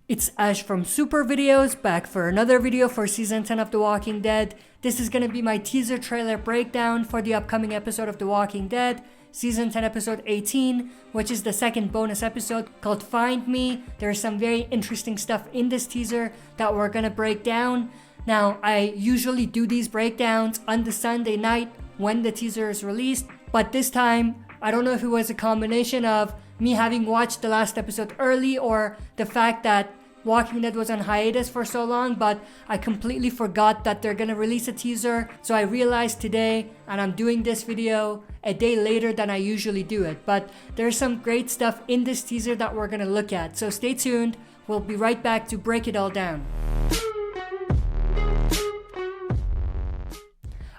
It's Ash from Super Videos, back for another video for Season 10 of The Walking Dead. This is gonna be my teaser trailer breakdown for the upcoming episode of The Walking Dead, Season 10 episode 18, which is the second bonus episode called Find Me. There's some very interesting stuff in this teaser that we're gonna break down. Now, I usually do these breakdowns on the Sunday night when the teaser is released, but this time, I don't know if it was a combination of me having watched the last episode early or the fact that Walking Dead was on hiatus for so long, but I completely forgot that they're gonna release a teaser. So I realized today, and I'm doing this video a day later than I usually do it. But there's some great stuff in this teaser that we're gonna look at. So stay tuned. We'll be right back to break it all down.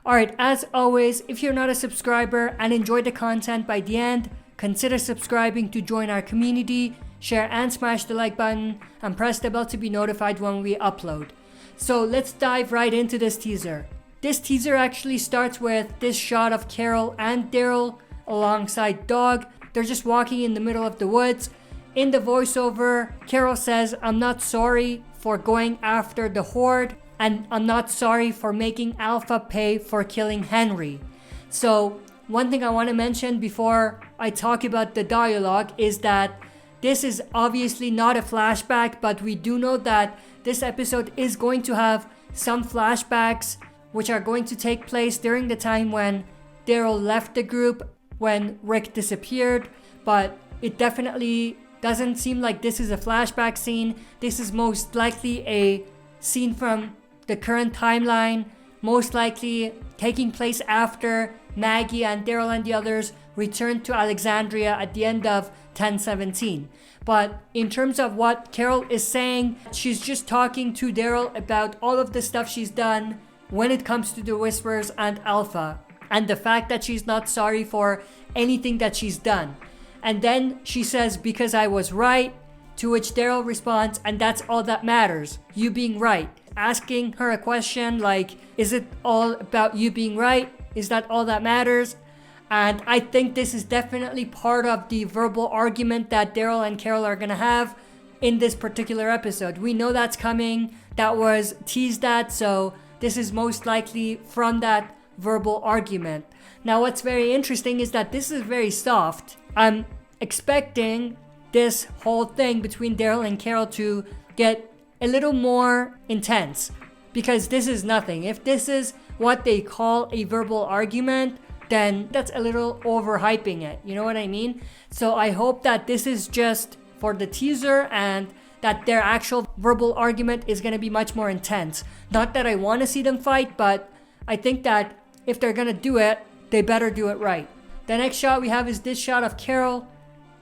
Alright, as always, if you're not a subscriber and enjoy the content by the end, consider subscribing to join our community. Share and smash the like button and press the bell to be notified when we upload. So let's dive right into this teaser. This teaser actually starts with this shot of Carol and Daryl alongside Dog. They're just walking in the middle of the woods. In the voiceover, Carol says, "I'm not sorry for going after the Horde, and I'm not sorry for making Alpha pay for killing Henry." So one thing I want to mention before I talk about the dialogue is that this is obviously not a flashback, but we do know that this episode is going to have some flashbacks which are going to take place during the time when Daryl left the group, when Rick disappeared, but it definitely doesn't seem like this is a flashback scene. This is most likely a scene from the current timeline, most likely taking place after Maggie and Daryl and the others returned to Alexandria at the end of 1017. But in terms of what Carol is saying, she's just talking to Daryl about all of the stuff she's done when it comes to the Whisperers and Alpha, and the fact that she's not sorry for anything that she's done. And then she says, "Because I was right," to which Daryl responds, "And that's all that matters, you being right." Asking her a question like, is it all about you being right? Is that all that matters? And I think this is definitely part of the verbal argument that Daryl and Carol are gonna have in this particular episode. We know that's coming. That was teased at, so this is most likely from that verbal argument. Now, what's very interesting is that this is very soft. I'm expecting this whole thing between Daryl and Carol to get a little more intense, because this is nothing. If this is what they call a verbal argument, then that's a little overhyping it. You know what I mean? So I hope that this is just for the teaser and that their actual verbal argument is going to be much more intense. Not that I want to see them fight, but I think that if they're going to do it, they better do it right. The next shot we have is this shot of Carol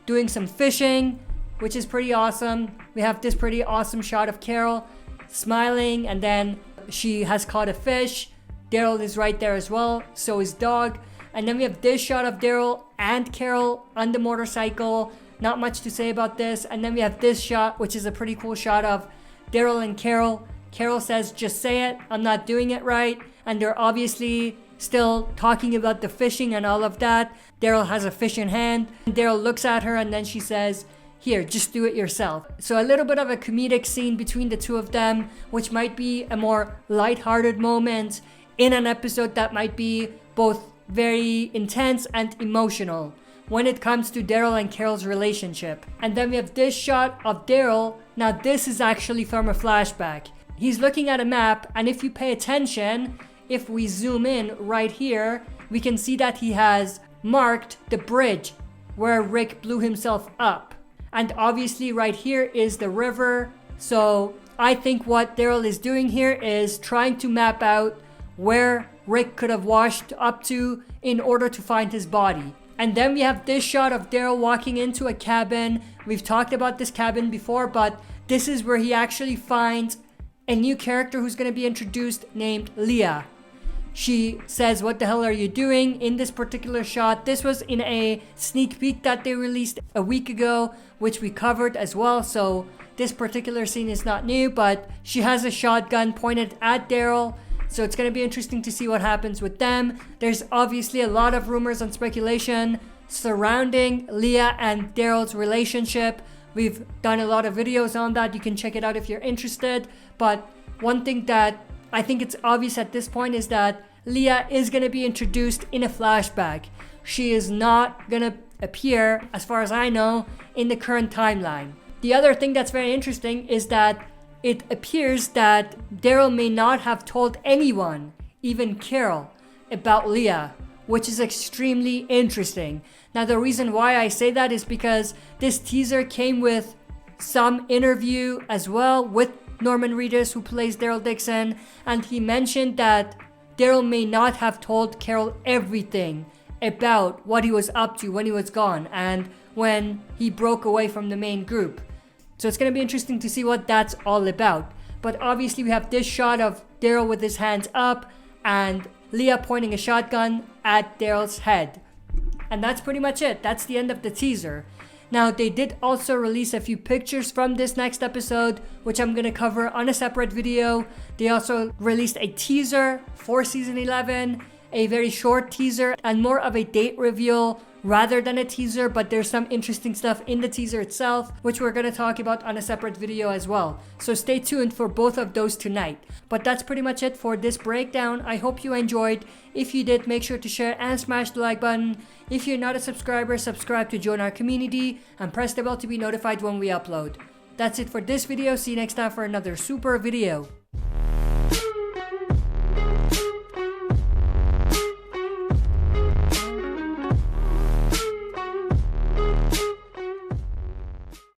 doing some fishing, which is pretty awesome. We have this pretty awesome shot of Carol smiling, and then she has caught a fish. Daryl is right there as well, so is Dog. And then we have this shot of Daryl and Carol on the motorcycle. Not much to say about this. And then we have this shot, which is a pretty cool shot of Daryl and Carol. Carol says, "Just say it, I'm not doing it right." And they're obviously still talking about the fishing and all of that. Daryl has a fish in hand. Daryl looks at her and then she says, "Here, just do it yourself." So a little bit of a comedic scene between the two of them, which might be a more lighthearted moment in an episode that might be both very intense and emotional when it comes to Daryl and Carol's relationship. And then we have this shot of Daryl. Now this is actually from a flashback. He's looking at a map, and if you pay attention, if we zoom in right here, we can see that he has marked the bridge where Rick blew himself up. And obviously right here is the river. So I think what Daryl is doing here is trying to map out where Rick could have washed up to in order to find his body. And then we have this shot of Daryl walking into a cabin. We've talked about this cabin before, but this is where he actually finds a new character who's going to be introduced named Leah. She says, "What the hell are you doing?" in this particular shot. This was in a sneak peek that they released a week ago, which we covered as well. So this particular scene is not new, but she has a shotgun pointed at Daryl. So it's going to be interesting to see what happens with them. There's obviously a lot of rumors and speculation surrounding Leah and Daryl's relationship. We've done a lot of videos on that. You can check it out if you're interested. But one thing that I think it's obvious at this point is that Leah is going to be introduced in a flashback. She is not going to appear, as far as I know, in the current timeline. The other thing that's very interesting is that it appears that Daryl may not have told anyone, even Carol, about Leah, which is extremely interesting. Now, the reason why I say that is because this teaser came with some interview as well with Norman Reedus, who plays Daryl Dixon, and he mentioned that Daryl may not have told Carol everything about what he was up to when he was gone and when he broke away from the main group. So it's going to be interesting to see what that's all about. But obviously we have this shot of Daryl with his hands up and Leah pointing a shotgun at Daryl's head. And that's pretty much it. That's the end of the teaser. Now, they did also release a few pictures from this next episode, which I'm going to cover on a separate video. They also released a teaser for season 11, a very short teaser, and more of a date reveal rather than a teaser, but there's some interesting stuff in the teaser itself, which we're going to talk about on a separate video as well. So stay tuned for both of those tonight. But that's pretty much it for this breakdown. I hope you enjoyed. If you did, make sure to share and smash the like button. If you're not a subscriber, subscribe to join our community and press the bell to be notified when we upload. That's it for this video. See you next time for another super video.